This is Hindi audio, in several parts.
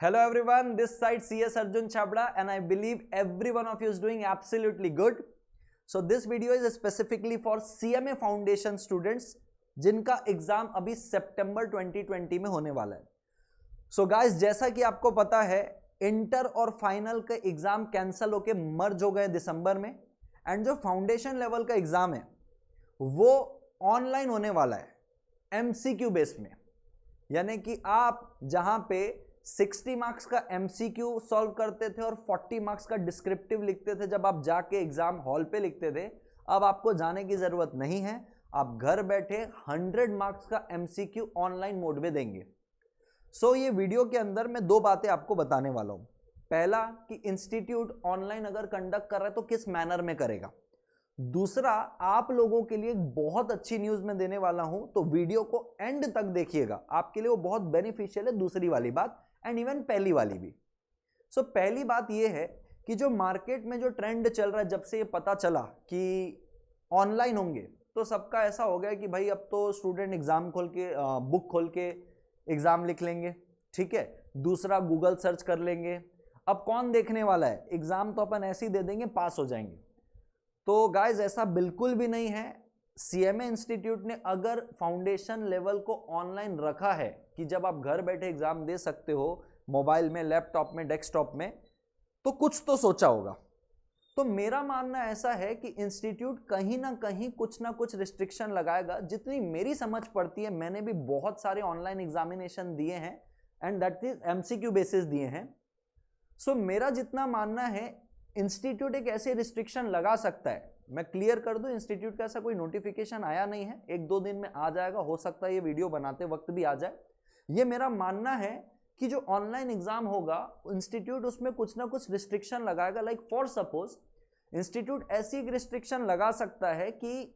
Hello everyone, this side CS Arjun Chabra and I believe every one of you is doing absolutely good. So this video is specifically for CMA Foundation students जिनका एग्जाम अभी सितंबर 2020 में होने वाला है. So guys, जैसा कि आपको पता है इंटर और फाइनल के एग्जाम कैंसिल होके मर्ज हो गए दिसंबर में एंड जो फाउंडेशन लेवल का एग्जाम है वो ऑनलाइन होने वाला है एमसीक्यू बेस में. यानी कि आप जहां पे 60 मार्क्स का एमसीक्यू सॉल्व करते थे और 40 मार्क्स का डिस्क्रिप्टिव लिखते थे जब आप जाके एग्जाम हॉल पे लिखते थे, अब आपको जाने की जरूरत नहीं है. आप घर बैठे 100 मार्क्स का एमसीक्यू ऑनलाइन मोड में देंगे. सो ये वीडियो के अंदर मैं दो बातें आपको बताने वाला हूं. पहला कि इंस्टीट्यूट ऑनलाइन अगर कंडक्ट कर रहा है तो किस मैनर में करेगा. दूसरा, आप लोगों के लिए एक बहुत अच्छी न्यूज मैं देने वाला हूं, तो वीडियो को एंड तक देखिएगा, आपके लिए वो बहुत बेनिफिशियल है. दूसरी वाली बात एंड इवन पहली वाली भी. सो पहली बात ये है कि जो मार्केट में जो ट्रेंड चल रहा है, जब से ये पता चला कि ऑनलाइन होंगे तो सबका ऐसा हो गया कि भाई अब तो स्टूडेंट एग्जाम खोल के बुक खोल के एग्जाम लिख लेंगे, ठीक है. दूसरा, गूगल सर्च कर लेंगे. अब कौन देखने वाला है, एग्जाम तो अपन ऐसे ही दे देंगे, पास हो जाएंगे. तो गाइज ऐसा बिल्कुल भी नहीं है. सीएमए इंस्टीट्यूट ने अगर फाउंडेशन लेवल को ऑनलाइन रखा है कि जब आप घर बैठे एग्जाम दे सकते हो मोबाइल में, लैपटॉप में, डेस्कटॉप में, तो कुछ तो सोचा होगा. तो मेरा मानना ऐसा है कि इंस्टीट्यूट कहीं ना कुछ रिस्ट्रिक्शन लगाएगा. जितनी मेरी समझ पड़ती है, मैंने भी बहुत सारे ऑनलाइन एग्जामिनेशन दिए हैं and that is MCQ basis दिए हैं. सो मेरा जितना मानना है इंस्टीट्यूट एक ऐसे रिस्ट्रिक्शन लगा सकता है. मैं क्लियर कर दूं, इंस्टीट्यूट का ऐसा कोई नोटिफिकेशन आया नहीं है, 1-2 दिन में आ जाएगा. हो सकता है ये वीडियो बनाते वक्त भी आ जाए. ये मेरा मानना है कि जो ऑनलाइन एग्जाम होगा इंस्टीट्यूट उसमें कुछ ना कुछ रिस्ट्रिक्शन लगाएगा. लाइक फॉर सपोज इंस्टीट्यूट ऐसी एक रिस्ट्रिक्शन लगा सकता है कि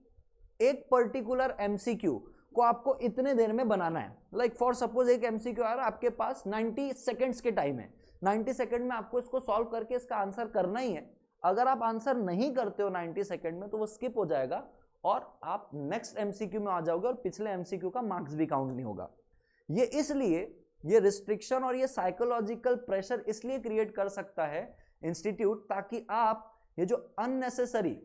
एक पर्टिकुलर एमसीक्यू को आपको इतने देर में बनाना है. लाइक फॉर सपोज एक एमसीक्यू आ रहा है, आपके पास 90 सेकेंड्स के टाइम है. 90 सेकेंड में आपको इसको सॉल्व करके इसका आंसर करना ही है. अगर आप आंसर नहीं करते हो 90 सेकेंड में तो वो स्किप हो जाएगा और आप नेक्स्ट एमसीक्यू में आ जाओगे और पिछले एमसीक्यू का मार्क्स भी काउंट नहीं होगा. ये इसलिए ये रिस्ट्रिक्शन और ये साइकोलॉजिकल प्रेशर इसलिए क्रिएट कर सकता है इंस्टीट्यूट, ताकि आप ये जो अननेसेसरी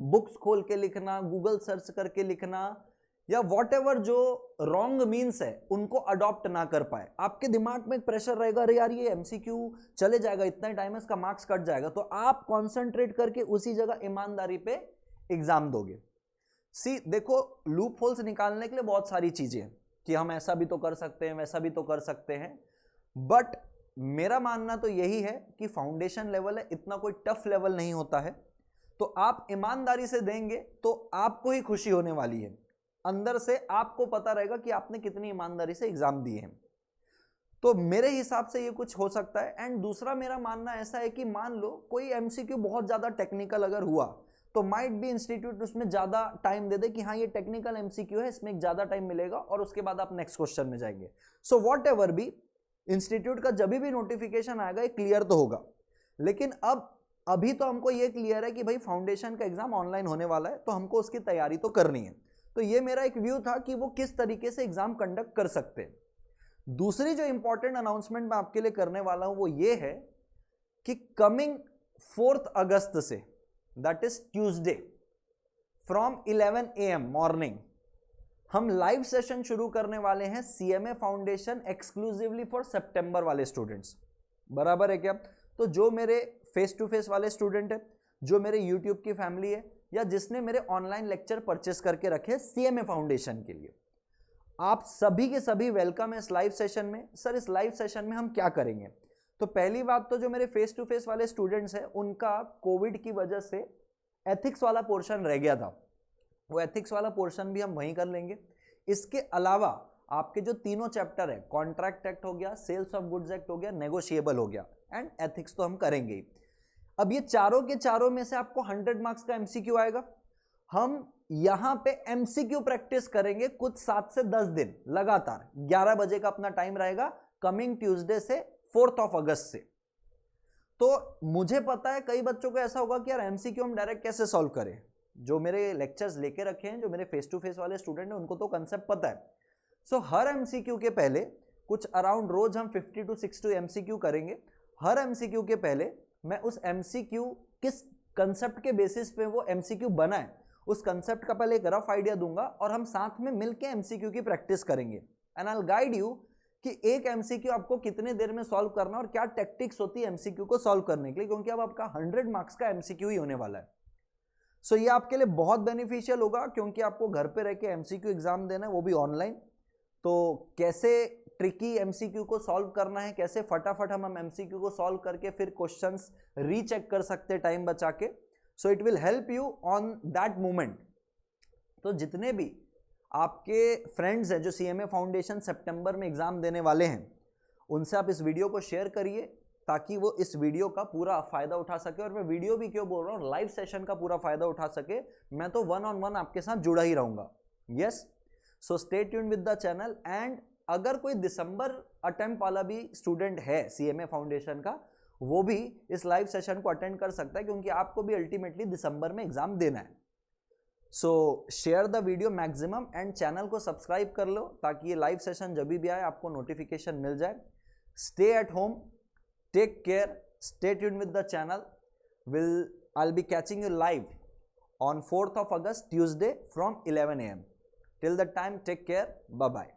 बुक्स खोल के लिखना, गूगल सर्च करके लिखना या व्हाटएवर जो रॉन्ग मीन्स है उनको अडॉप्ट ना कर पाए. आपके दिमाग में एक प्रेशर रहेगा, अरे यार ये एमसीक्यू चले जाएगा, इतना टाइम है, इसका मार्क्स कट जाएगा, तो आप कंसंट्रेट करके उसी जगह ईमानदारी पे एग्जाम दोगे. सी देखो, लूप होल्स निकालने के लिए बहुत सारी चीजें हैं कि हम ऐसा भी तो कर सकते हैं, वैसा भी तो कर सकते हैं, बट मेरा मानना तो यही है कि फाउंडेशन लेवल है, इतना कोई टफ लेवल नहीं होता है. तो आप ईमानदारी से देंगे तो आपको ही खुशी होने वाली है. अंदर से आपको पता रहेगा कि आपने कितनी ईमानदारी से एग्जाम दिए हैं. तो मेरे हिसाब से ये कुछ हो सकता है. एंड दूसरा मेरा मानना ऐसा है कि मान लो कोई एमसीक्यू बहुत ज्यादा टेक्निकल अगर हुआ तो माइट भी इंस्टीट्यूट उसमें ज्यादा टाइम दे दे कि हाँ ये टेक्निकल एमसीक्यू है, इसमें ज्यादा टाइम मिलेगा और उसके बाद आप नेक्स्ट क्वेश्चन में जाएंगे. सो वॉट एवर भी इंस्टीट्यूट का जब भी नोटिफिकेशन आएगा ये क्लियर तो होगा. लेकिन अभी तो हमको ये क्लियर है कि भाई फाउंडेशन का एग्जाम ऑनलाइन होने वाला है, तो हमको उसकी तैयारी तो करनी है. तो ये मेरा एक व्यू था कि वो किस तरीके से एग्जाम कंडक्ट कर सकते हैं. दूसरी जो इंपॉर्टेंट अनाउंसमेंट मैं आपके लिए करने वाला हूं वो ये है कि कमिंग 4 अगस्त से, that is Tuesday, from 11 AM morning हम लाइव सेशन शुरू करने वाले हैं सीएमए फाउंडेशन एक्सक्लूसिवली फॉर सितंबर वाले स्टूडेंट्स. बराबर है क्या? तो जो मेरे फेस टू फेस वाले स्टूडेंट है, जो मेरे यूट्यूब की फैमिली है, या जिसने मेरे ऑनलाइन लेक्चर परचेस करके रखे सीएमए फाउंडेशन के लिए, आप सभी के सभी वेलकम है इस लाइव सेशन में. सर इस लाइव सेशन में हम क्या करेंगे? तो पहली बात तो जो मेरे फेस टू फेस वाले स्टूडेंट्स हैं उनका कोविड की वजह से एथिक्स वाला पोर्शन रह गया था, वो एथिक्स वाला पोर्शन भी हम वहीं कर लेंगे. इसके अलावा आपके जो तीनों चैप्टर है, कॉन्ट्रैक्ट एक्ट हो गया, सेल्स ऑफ गुड्स एक्ट हो गया, नेगोशिएबल हो गया एंड एथिक्स तो हम करेंगे ही. अब ये चारों के चारों में से आपको 100 मार्क्स का एमसीक्यू आएगा. हम यहां पे एमसीक्यू प्रैक्टिस करेंगे कुछ 7 से 10 दिन लगातार. 11 बजे का अपना टाइम रहेगा कमिंग ट्यूसडे से 4 अगस्त से. तो मुझे पता है कई बच्चों को ऐसा होगा कि यार एमसीक्यू हम डायरेक्ट कैसे सॉल्व करें. जो मेरे लेक्चर्स लेके रखे हैं, जो मेरे फेस टू फेस वाले स्टूडेंट हैं, उनको तो कंसेप्ट पता है. सो हर एमसीक्यू के पहले कुछ अराउंड रोज हम 50 to 60 एमसीक्यू करेंगे। हर एमसीक्यू के पहले मैं उस एमसीक्यू किस कंसेप्ट के बेसिस पे वो एमसीक्यू बना है उस कंसेप्ट का पहले एक रफ आइडिया दूंगा और हम साथ में मिलके एमसीक्यू की प्रैक्टिस करेंगे। And I will guide you कि एक एमसीक्यू आपको कितने देर में सॉल्व करना और क्या टेक्टिक्स होती है एमसीक्यू को सॉल्व करने के लिए, क्योंकि अब आपका 100 मार्क्स का एमसीक्यू ही होने वाला है। सो ये आपके लिए बहुत बेनिफिशियल होगा क्योंकि आपको घर पे रह के एमसीक्यू एग्जाम देना है, वो भी ऑनलाइन। तो कैसे ट्रिकी एमसीक्यू को सॉल्व करना है, कैसे फटाफट हम एमसीक्यू को सॉल्व करके फिर क्वेश्चंस रीचेक कर सकते हैं टाइम बचा के। So it will help you on that moment. तो जितने भी आपके फ्रेंड्स हैं जो सीएमए फाउंडेशन सितंबर में एग्जाम देने वाले हैं, उनसे आप इस वीडियो को शेयर करिए ताकि वो इस वीडियो का पूरा फायदा उठा सके। और मैं वीडियो भी क्यों बोल रहा हूँ, लाइव सेशन का पूरा फायदा उठा सके। मैं तो 1-on-1 आपके साथ जुड़ा ही रहूंगा। Yes, so stay tuned with the channel. And अगर कोई दिसंबर अटेम्प्ट वाला भी स्टूडेंट है सीएमए फाउंडेशन का, वो भी इस लाइव सेशन को अटेंड कर सकता है क्योंकि आपको भी अल्टीमेटली दिसंबर में एग्जाम देना है। सो share the video maximum and channel को सब्सक्राइब कर लो ताकि ये लाइव सेशन जब भी आए आपको नोटिफिकेशन मिल जाए। Stay at home, take care, stay tuned with the channel. I'll be catching you live on 4th of August, Tuesday from 11 AM. Till that time, take care. Bye-bye.